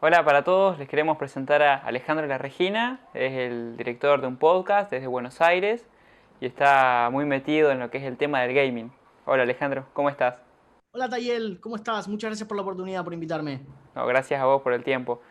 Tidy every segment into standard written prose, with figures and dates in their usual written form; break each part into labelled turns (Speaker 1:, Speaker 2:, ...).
Speaker 1: Hola para todos, les queremos presentar a Alejandro La Regina, es el director de un podcast desde Buenos Aires y está muy metido en lo que es el tema del gaming. Hola Alejandro, ¿cómo estás?
Speaker 2: Hola Tayel, ¿cómo estás? Muchas gracias por la oportunidad, por invitarme.
Speaker 1: No, gracias a vos por el tiempo.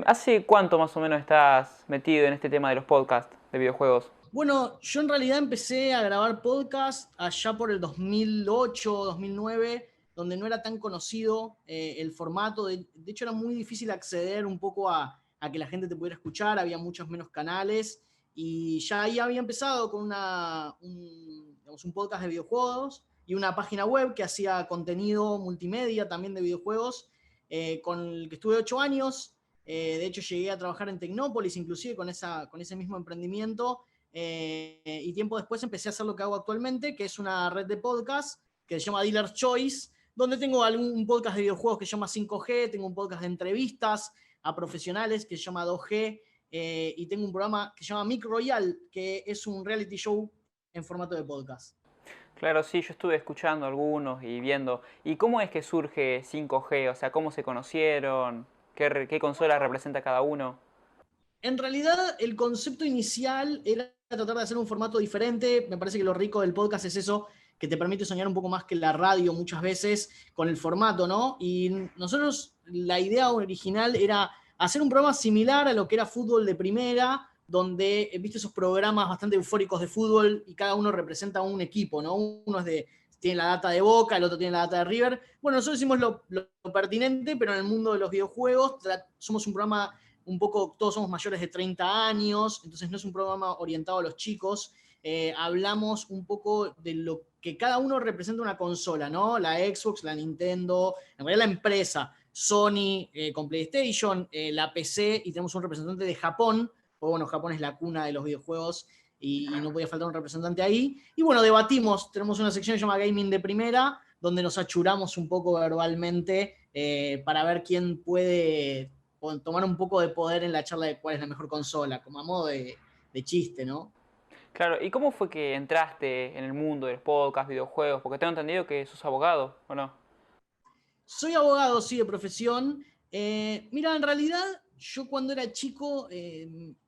Speaker 1: ¿Hace cuánto más o menos estás metido en este tema de los podcasts de videojuegos?
Speaker 2: Bueno, yo en realidad empecé a grabar podcast allá por el 2008, 2009, donde no era tan conocido el formato. De hecho, era muy difícil acceder un poco a que la gente te pudiera escuchar, había muchos menos canales. Y ya ahí había empezado con digamos, un podcast de videojuegos y una página web que hacía contenido multimedia también de videojuegos, con el que estuve 8 años. De hecho, llegué a trabajar en Tecnópolis, inclusive con ese mismo emprendimiento. Y tiempo después empecé a hacer lo que hago actualmente, que es una red de podcast que se llama Dealer's Choice, donde tengo un podcast de videojuegos que se llama 5G, tengo un podcast de entrevistas a profesionales que se llama 2G, y tengo un programa que se llama Mic Royal, que es un reality show en formato de podcast.
Speaker 1: Claro, sí, yo estuve escuchando algunos y viendo. ¿Y cómo es que surge 5G? O sea, ¿cómo se conocieron? ¿Qué consola representa cada uno?
Speaker 2: En realidad, el concepto inicial era tratar de hacer un formato diferente. Me parece que lo rico del podcast es eso, que te permite soñar un poco más que la radio muchas veces con el formato, ¿no? Y nosotros, la idea original era hacer un programa similar a lo que era fútbol de primera, donde, viste esos programas bastante eufóricos de fútbol y cada uno representa un equipo, ¿no? Uno es tiene la data de Boca, el otro tiene la data de River. Bueno, nosotros hicimos lo pertinente, pero en el mundo de los videojuegos somos un programa un poco, todos somos mayores de 30 años, entonces no es un programa orientado a los chicos. Hablamos un poco de lo que cada uno representa una consola, ¿no? La Xbox, la Nintendo, en realidad la empresa, Sony con PlayStation, la PC, y tenemos un representante de Japón, porque bueno, Japón es la cuna de los videojuegos y no podía faltar un representante ahí. Y bueno, debatimos, tenemos una sección que se llama Gaming de Primera, donde nos achuramos un poco verbalmente para ver quién puede tomar un poco de poder en la charla de cuál es la mejor consola, como a modo de chiste, ¿no?
Speaker 1: Claro, ¿y cómo fue que entraste en el mundo de los podcasts, videojuegos? Porque tengo entendido que sos abogado, ¿o no?
Speaker 2: Soy abogado, sí, de profesión. Mira, en realidad yo cuando era chico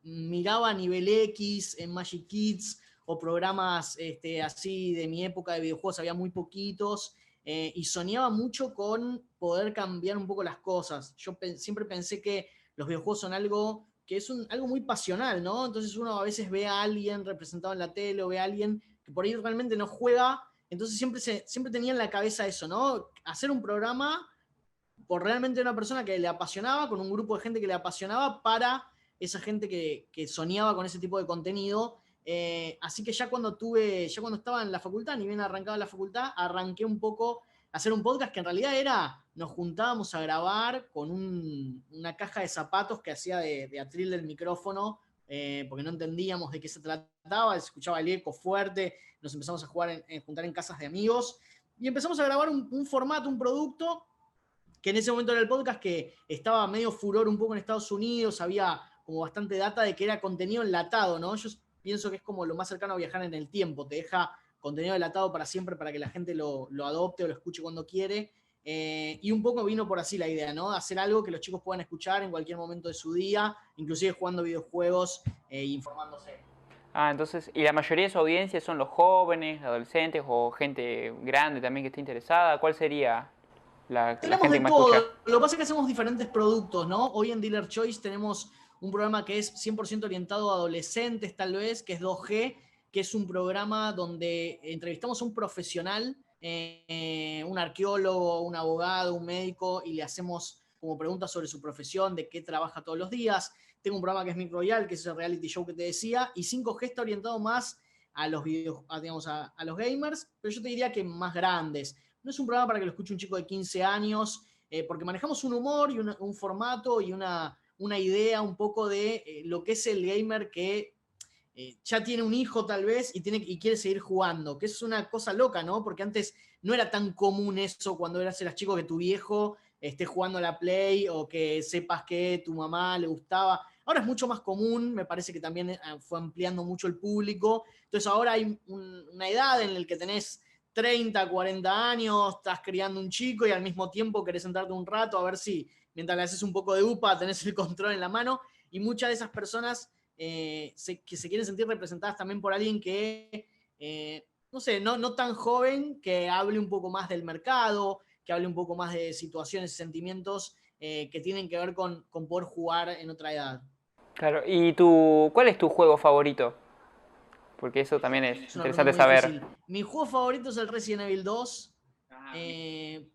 Speaker 2: miraba Nivel X en Magic Kids o programas así de mi época de videojuegos, había muy poquitos, y soñaba mucho con poder cambiar un poco las cosas. Yo siempre pensé que los videojuegos son algo que es algo muy pasional, ¿no? Entonces uno a veces ve a alguien representado en la tele o ve a alguien que por ahí realmente no juega, entonces siempre tenía en la cabeza eso, ¿no? Hacer un programa por realmente una persona que le apasionaba, con un grupo de gente que le apasionaba, para esa gente que soñaba con ese tipo de contenido. Así que ya cuando estaba en la facultad, ni bien arrancaba la facultad, arranqué un poco a hacer un podcast que en realidad nos juntábamos a grabar con una caja de zapatos que hacía de atril del micrófono, porque no entendíamos de qué se trataba, se escuchaba el eco fuerte, nos empezamos a juntar en casas de amigos y empezamos a grabar un formato, un producto que en ese momento era el podcast que estaba medio furor un poco en Estados Unidos, había como bastante data de que era contenido enlatado, ¿no? Yo pienso que es como lo más cercano a viajar en el tiempo, te deja contenido enlatado para siempre para que la gente lo adopte o lo escuche cuando quiere. Y un poco vino por así la idea, ¿no? Hacer algo que los chicos puedan escuchar en cualquier momento de su día, inclusive jugando videojuegos e informándose.
Speaker 1: Ah, entonces, ¿y la mayoría de su audiencia son los jóvenes, adolescentes o gente grande también que esté interesada? ¿Cuál sería la
Speaker 2: Tenemos
Speaker 1: gente
Speaker 2: de
Speaker 1: que más escucha?
Speaker 2: todo. Lo que pasa es que hacemos diferentes productos, ¿no? Hoy en Dealer Choice tenemos un programa que es 100% orientado a adolescentes, tal vez, que es 2G, que es un programa donde entrevistamos a un profesional, un arqueólogo, un abogado, un médico, y le hacemos como preguntas sobre su profesión, de qué trabaja todos los días. Tengo un programa que es Mic Royal, que es el reality show que te decía, y 5G está orientado más a los digamos, a los gamers, pero yo te diría que más grandes. No es un programa para que lo escuche un chico de 15 años, porque manejamos un humor y un formato y una idea un poco de lo que es el gamer que ya tiene un hijo tal vez y quiere seguir jugando, que es una cosa loca, ¿no? Porque antes no era tan común eso cuando eras chico, que tu viejo esté jugando a la Play o que sepas que tu mamá le gustaba. Ahora es mucho más común, me parece que también fue ampliando mucho el público. Entonces ahora hay una edad en la que tenés 30, 40 años, estás criando un chico y al mismo tiempo querés sentarte un rato a ver si mientras le haces un poco de UPA, tenés el control en la mano, y muchas de esas personas que se quieren sentir representadas también por alguien que, no sé, no tan joven, que hable un poco más del mercado, que hable un poco más de situaciones y sentimientos que tienen que ver con poder jugar en otra edad.
Speaker 1: Claro, ¿y cuál es tu juego favorito? Porque eso también es
Speaker 2: Es una pregunta
Speaker 1: interesante
Speaker 2: muy
Speaker 1: saber.
Speaker 2: difícil. Mi juego favorito es el Resident Evil 2. Eh,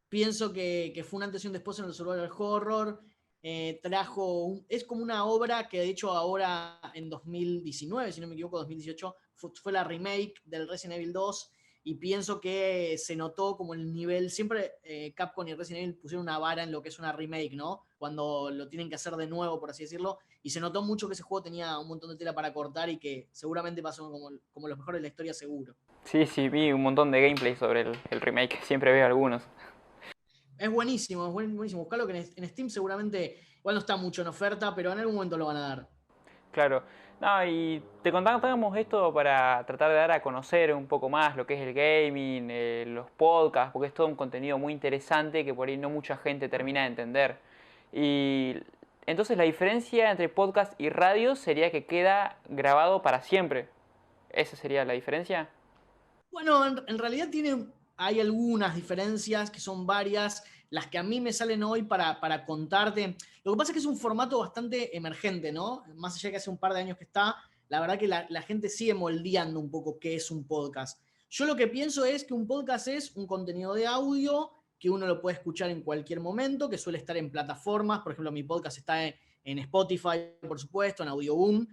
Speaker 2: Pienso que fue una antes y un después en el survival horror. Es como una obra que de hecho ahora en 2019, si no me equivoco, 2018, fue la remake del Resident Evil 2 y pienso que se notó como el nivel, siempre Capcom y Resident Evil pusieron una vara en lo que es una remake, ¿no? Cuando lo tienen que hacer de nuevo, por así decirlo, y se notó mucho que ese juego tenía un montón de tela para cortar y que seguramente pasó como los mejores de la historia seguro.
Speaker 1: Sí, sí, vi un montón de gameplay sobre el remake, siempre veo algunos.
Speaker 2: Es buenísimo, es buenísimo. Buscarlo que en Steam seguramente, igual no está mucho en oferta, pero en algún momento lo van a dar.
Speaker 1: Claro. No, y te contábamos esto para tratar de dar a conocer un poco más lo que es el gaming, los podcasts, porque es todo un contenido muy interesante que por ahí no mucha gente termina de entender. Y entonces la diferencia entre podcast y radio sería que queda grabado para siempre. ¿Esa sería la diferencia?
Speaker 2: Bueno, en realidad hay algunas diferencias que son varias, las que a mí me salen hoy para contarte. Lo que pasa es que es un formato bastante emergente, ¿no? Más allá de que hace un par de años que está, la verdad que la gente sigue moldeando un poco qué es un podcast. Yo lo que pienso es que un podcast es un contenido de audio que uno lo puede escuchar en cualquier momento, que suele estar en plataformas. Por ejemplo, mi podcast está en Spotify, por supuesto, en Audioboom.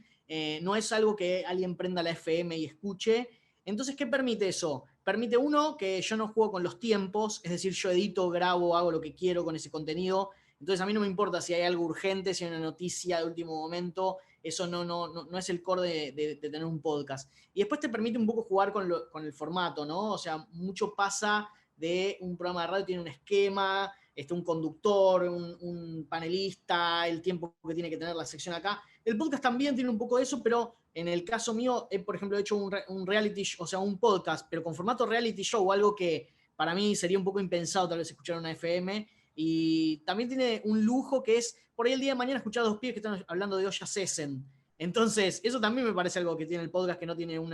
Speaker 2: No es algo que alguien prenda la FM y escuche. Entonces, ¿qué permite eso? Permite uno que yo no juego con los tiempos, es decir, yo edito, grabo, hago lo que quiero con ese contenido. Entonces, a mí no me importa si hay algo urgente, si hay una noticia de último momento. Eso no es el core de tener un podcast. Y después te permite un poco jugar con el formato, ¿no? O sea, mucho pasa de un programa de radio, tiene un esquema, un conductor, un panelista, el tiempo que tiene que tener la sección acá. El podcast también tiene un poco de eso, pero en el caso mío, por ejemplo, he hecho un reality, o sea, un podcast, pero con formato reality show, algo que para mí sería un poco impensado tal vez escuchar una FM. Y también tiene un lujo que es, por ahí el día de mañana escuchar a dos pibes que están hablando de olla Cesen. Entonces, eso también me parece algo que tiene el podcast que no tiene un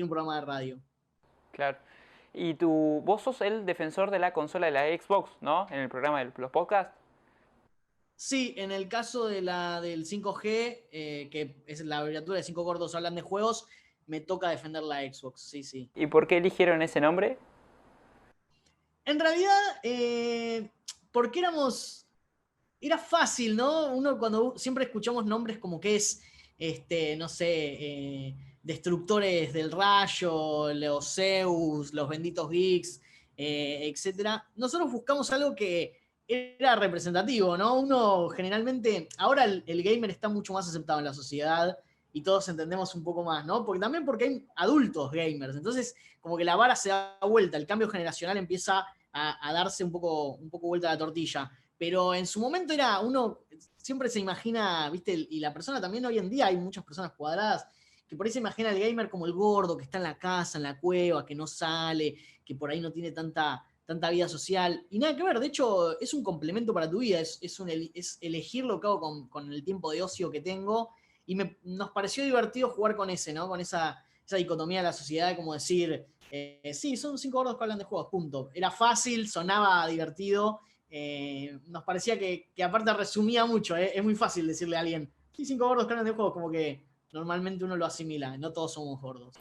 Speaker 2: programa de radio.
Speaker 1: Claro. Y vos sos el defensor de la consola de la Xbox, ¿no? En el programa de los podcasts.
Speaker 2: Sí, en el caso del 5G, que es la abreviatura de 5 gordos hablan de juegos, me toca defender la Xbox, sí, sí.
Speaker 1: ¿Y por qué eligieron ese nombre?
Speaker 2: En realidad, porque era fácil, ¿no? Uno cuando siempre escuchamos nombres como que es, no sé, Destructores del Rayo, los Zeus, los Benditos Geeks, etcétera. Nosotros buscamos algo que era representativo, ¿no? Uno generalmente, ahora el gamer está mucho más aceptado en la sociedad y todos entendemos un poco más, ¿no? Porque hay adultos gamers, entonces como que la vara se da vuelta, el cambio generacional empieza a darse un poco vuelta a la tortilla. Pero en su momento uno siempre se imagina, ¿viste? Y la persona también hoy en día hay muchas personas cuadradas que por ahí se imagina al gamer como el gordo que está en la casa, en la cueva, que no sale, que por ahí no tiene tanta vida social. Y nada que ver, de hecho, es un complemento para tu vida, es elegir lo que hago con el tiempo de ocio que tengo. Y nos pareció divertido jugar con ¿no? Con esa dicotomía de la sociedad, como decir, sí, son 5 gordos que hablan de juegos, punto. Era fácil, sonaba divertido. Nos parecía que aparte resumía mucho. Es muy fácil decirle a alguien, sí, 5 gordos que hablan de juegos, como que normalmente uno lo asimila, no todos somos gordos.